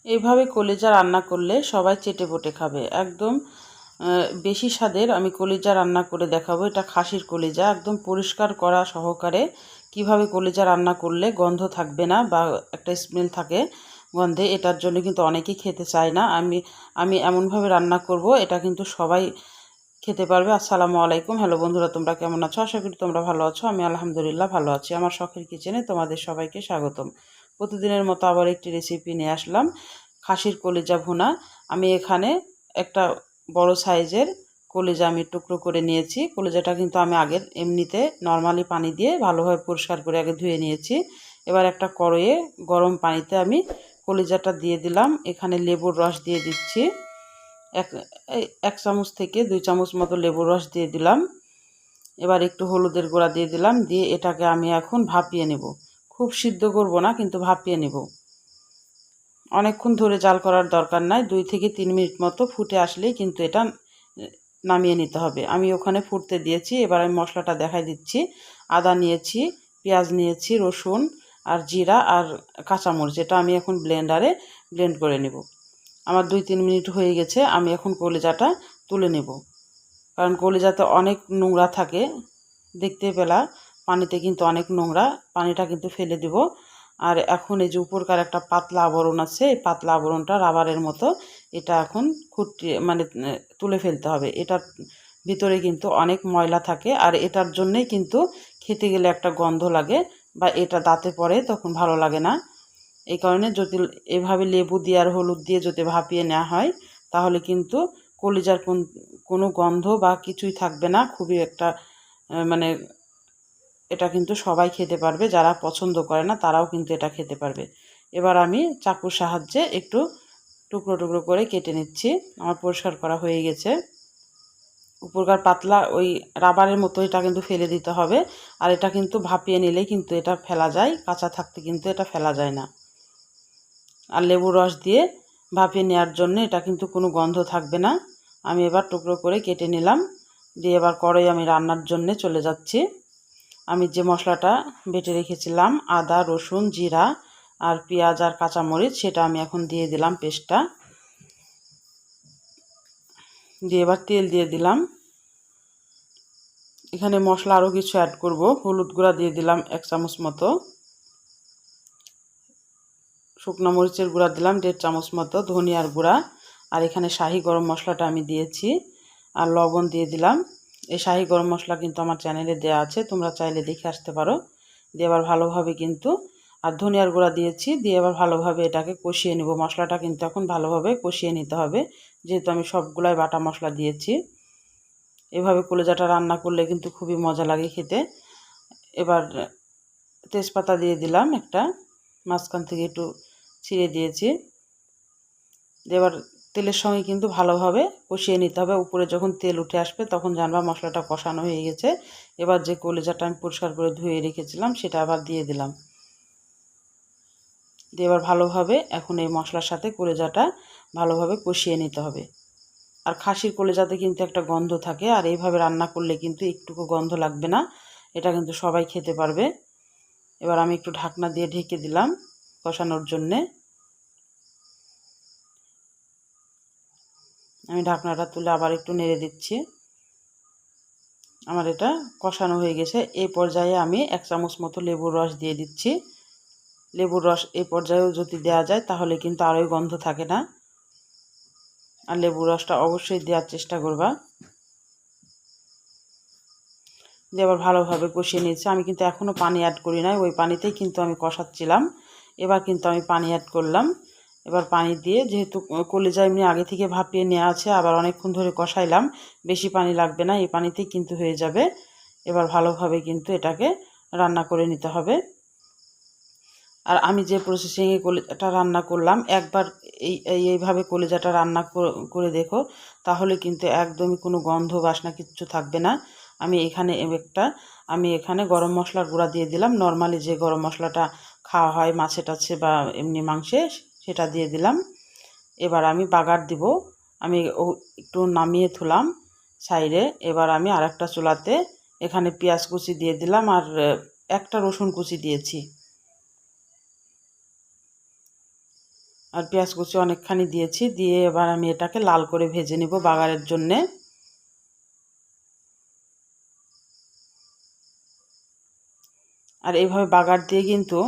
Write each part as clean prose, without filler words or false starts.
এইভাবে কলিজা রান্না করলে সবাই চেটেপুটে খাবে। একদম বেশি স্বাদের আমি কলিজা রান্না করে দেখাবো। এটা খাসির কলিজা, একদম পরিষ্কার করা সহকারে কিভাবে কলিজা রান্না করলে গন্ধ থাকবে না বা একটা স্মেল থাকে গন্ধে, এটার জন্য কিন্তু অনেকেই খেতে চায় না। আমি এমনভাবে রান্না করব, এটা কিন্তু সবাই খেতে পারবে। আসসালামু আলাইকুম। হ্যালো বন্ধুরা, তোমরা কেমন আছো? আশা করি তোমরা ভালো আছো। আমি আলহামদুলিল্লাহ ভালো আছি। আমার শখের কিচেনে তোমাদের সবাইকে স্বাগতম। প্রতিদিনের মতো আবার একটি রেসিপি নিয়ে আসলাম, খাসির কলিজা ভুনা। আমি এখানে একটা বড় সাইজের কলিজা আমি টুকরো করে নিয়েছি। কলিজাটা কিন্তু আমি আগের এমনিতে নর্মালি পানি দিয়ে ভালোভাবে পরিষ্কার করে আগে ধুয়ে নিয়েছি। এবার একটা কড়াইয়ে গরম পানিতে আমি কলিজাটা দিয়ে দিলাম। এখানে লেবুর রস দিয়ে দিচ্ছি। এক চামচ থেকে 2 চামচ মতো লেবুর রস দিয়ে দিলাম। এবার একটু হলুদের গুঁড়া দিয়ে দিলাম। দিয়ে এটাকে আমি এখন ভাপিয়ে নেব। খুব সিদ্ধ করব না, কিন্তু ভাপিয়ে নেব। অনেকক্ষণ ধরে জাল করার দরকার নাই, 2 থেকে 3 মিনিট মতো ফুটে আসলেই কিন্তু এটা নামিয়ে নিতে হবে। আমি ওখানে ফুটতে দিয়েছি। এবার আমি মশলাটা দেখাই দিচ্ছি। আদা নিয়েছি, পেঁয়াজ নিয়েছি, রসুন আর জিরা আর কাঁচামরিচ, এটা আমি এখন ব্লেন্ডারে ব্লেন্ড করে নেব। আমার 2-3 মিনিট হয়ে গেছে। আমি এখন কলিজাটা তুলে নেব, কারণ কলিজাতে অনেক নোংরা থাকে। দেখতে পেলা পানিতে কিন্তু অনেক নোংরা, পানিটা কিন্তু ফেলে দিব। আর এখন এই যে উপরকার একটা পাতলা আবরণ আছে, এই পাতলা আবরণটা রাবারের মতো, এটা এখন তুলে ফেলতে হবে। এটার ভিতরে কিন্তু অনেক ময়লা থাকে, আর এটার জন্যেই কিন্তু খেতে গেলে একটা গন্ধ লাগে বা এটা দাঁতে পড়ে, তখন ভালো লাগে না। এই কারণে যদি এভাবে লেবু দিয়ে আর হলুদ দিয়ে যদি ভাপিয়ে নেওয়া হয়, তাহলে কিন্তু কলিজার কোনো গন্ধ বা কিছুই থাকবে না। খুবই একটা মানে এটা কিন্তু সবাই খেতে পারবে, যারা পছন্দ করে না তারাও কিন্তু এটা খেতে পারবে। এবার আমি চাকুর সাহায্যে একটু টুকরো টুকরো করে কেটে নিচ্ছি। আমার পরিষ্কার করা হয়ে গেছে। উপরকার পাতলা ওই রাবারের মতো এটা কিন্তু ফেলে দিতে হবে। আর এটা কিন্তু ভাপিয়ে নিলে কিন্তু এটা ফেলা যায়, কাঁচা থাকতে কিন্তু এটা ফেলা যায় না। আর লেবু রস দিয়ে ভাপিয়ে নেওয়ার জন্য এটা কিন্তু কোনো গন্ধ থাকবে না। আমি এবার টুকরো করে কেটে নিলাম। দিয়ে এবার কড়াই আমি রান্নার জন্য চলে যাচ্ছি। আমি যে মশলাটা বেটে রেখেছিলাম, আদা, রসুন, জিরা আর পেঁয়াজ আর কাঁচামরিচ, সেটা আমি এখন দিয়ে দিলাম পেস্টটা। দিয়ে এবার তেল দিয়ে দিলাম। এখানে মশলা আরও কিছু অ্যাড করব। হলুদ গুঁড়া দিয়ে দিলাম 1 চামচ মতো, শুকনো মরিচের গুঁড়া দিলাম 1.5 চামচ মতো, ধনিয়ার গুঁড়া, আর এখানে শাহি গরম মশলাটা আমি দিয়েছি, আর লবণ দিয়ে দিলাম। এই শাহি গরম মশলা কিন্তু আমার চ্যানেলে দেওয়া আছে, তোমরা চাইলে দেখে আসতে পারো। দিয়ে এবার ভালোভাবে কিন্তু, আর ধনিয়ার গুঁড়া দিয়েছি, দিয়ে এবার ভালোভাবে এটাকে কষিয়ে নেব। মশলাটা কিন্তু এখন ভালোভাবে কষিয়ে নিতে হবে, যেহেতু আমি সবগুলাই বাটা মশলা দিয়েছি। এভাবে কলিজাটা রান্না করলে কিন্তু খুবই মজা লাগে খেতে। এবার তেজপাতা দিয়ে দিলাম একটা, মাঝখান থেকে একটু ছিঁড়ে দিয়েছি। এবার তেলের সঙ্গে কিন্তু ভালোভাবে কষিয়ে নিতে হবে। উপরে যখন তেল উঠে আসবে তখন জানবা মশলাটা কষানো হয়ে গেছে। এবার যে কলিজাটা আমি পরিষ্কার করে ধুয়ে রেখেছিলাম সেটা আবার দিয়ে দিলাম। দিয়ে এবার ভালোভাবে এখন এই মশলার সাথে কলিজাটা ভালোভাবে কষিয়ে নিতে হবে। আর খাসির কলিজাতে কিন্তু একটা গন্ধ থাকে, আর এইভাবে রান্না করলে কিন্তু একটুকু গন্ধ লাগবে না। এটা কিন্তু সবাই খেতে পারবে। এবার আমি একটু ঢাকনা দিয়ে ঢেকে দিলাম কষানোর জন্যে। আমি ঢাকনাটা তুলে আবার একটু নেড়ে দিচ্ছি। আমার এটা কষানো হয়ে গেছে। এই পর্যায়ে আমি 1 চামচ মতো লেবুর রস দিয়ে দিচ্ছি। লেবুর রস এই পর্যায়েও যদি দেওয়া যায় তাহলে কিন্তু আরোই গন্ধ থাকে না। আর লেবুর রসটা অবশ্যই দেওয়ার চেষ্টা করবা। দিয়ে আবার ভালোভাবে কষিয়ে নিয়েছি। আমি কিন্তু এখনও পানি অ্যাড করি নাই, ওই পানিতেই কিন্তু আমি কষাচ্ছিলাম। এবার কিন্তু আমি পানি অ্যাড করলাম। এবার পানি দিয়ে, যেহেতু কলিজা এমনি আগে থেকে ভাপিয়ে নেওয়া আছে, আবার অনেকক্ষণ ধরে কষাইলাম, বেশি পানি লাগবে না, এই পানিতেই কিন্তু হয়ে যাবে। এবার ভালোভাবে কিন্তু এটাকে রান্না করে নিতে হবে। আর আমি যে প্রসেসিংয়ে কলিজাটা রান্না করলাম, একবার এইভাবে কলিজাটা রান্না করে দেখো, তাহলে কিন্তু একদমই কোনো গন্ধ বাসনা কিচ্ছু থাকবে না। আমি এখানে গরম মশলার গুঁড়া দিয়ে দিলাম। নর্মালি যে গরম মশলাটা খাওয়া হয় মাছে টাছে বা এমনি মাংসে, সেটা দিয়ে দিলাম। এবার আমি বাগার দিব। আমি একটু নামিয়ে থুলাম সাইডে। এবার আমি আরেকটা চুলাতে এখানে পেঁয়াজ কুচি দিয়ে দিলাম, আর একটা রসুন কুচি দিয়েছি। আর পেঁয়াজ কুচি অনেকখানি দিয়েছি, দিয়ে এবার আমি এটাকে লাল করে ভেজে নিব বাগারের জন্যে। আর এইভাবে বাগার দিয়ে কিন্তু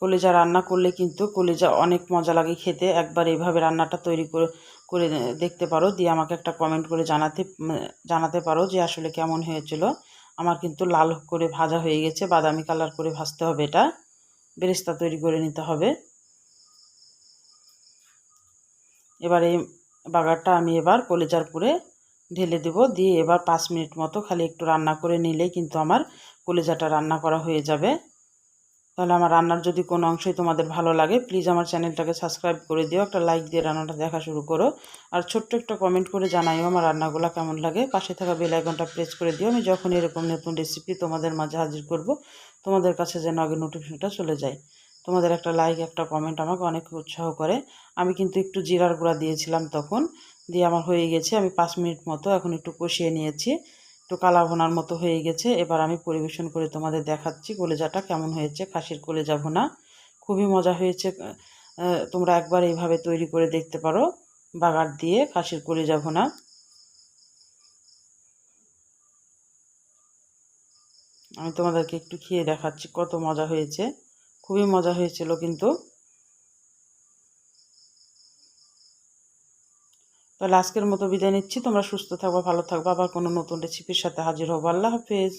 কলিজা রান্না করলে কিন্তু কলিজা অনেক মজা লাগে খেতে। একবার এইভাবে রান্নাটা তৈরি করে করে দেখতে পারো, দিয়ে আমাকে একটা কমেন্ট করে জানাতে পারো যে আসলে কেমন হয়েছিল। আমার কিন্তু লাল করে ভাজা হয়ে গেছে, বাদামি কালার করে ভাজতে হবে, এটা বেরেস্তা তৈরি করে নিতে হবে। এবার এই বাগারটা আমি এবার কলিজার পুরে ঢেলে দেব, দিয়ে এবার 5 মিনিট মতো খালি একটু রান্না করে নিলেই কিন্তু আমার কলিজাটা রান্না করা হয়ে যাবে। তাহলে আমার রান্নার যদি কোনো অংশই তোমাদের ভালো লাগে, প্লিজ আমার চ্যানেলটাকে সাবস্ক্রাইব করে দিও, একটা লাইক দিয়ে রান্নাটা দেখা শুরু করো। আর ছোট্ট একটা কমেন্ট করে জানাইও আমার রান্নাগুলো কেমন লাগে। পাশে থাকা বেল আইকনটা প্রেস করে দিও, আমি যখন এরকম নতুন রেসিপি তোমাদের মাঝে হাজির করব তোমাদের কাছে যেন আগে নোটিফিকেশনটা চলে যায়। তোমাদের একটা লাইক একটা কমেন্ট আমাকে অনেক উৎসাহ করে। আমি কিন্তু একটু জিরার গুঁড়া দিয়েছিলাম তখন, দিয়ে আমার হয়ে গেছে। আমি 5 মিনিট মতো এখন একটু কষিয়ে নিয়েছি, একটু কালা ভুনার মতো হয়ে গেছে। এবার আমি পরিবেশন করে তোমাদের দেখাচ্ছি কলিজাটা কেমন হয়েছে। খাসির কলিজা ভুনা খুবই মজা হয়েছে। তোমরা একবার এইভাবে তৈরি করে দেখতে পারো, বাগার দিয়ে খাসির কলিজা ভুনা। আমি তোমাদেরকে একটু খেয়ে দেখাচ্ছি কত মজা হয়েছে, খুবই মজা হয়েছিল কিন্তু। তাহলে আজকের মতো বিদায় নিচ্ছি। তোমরা সুস্থ থাকবা, ভালো থাকবা, আবার কোনো নতুন রেসিপির সাথে হাজির হবো। আল্লাহ হাফেজ।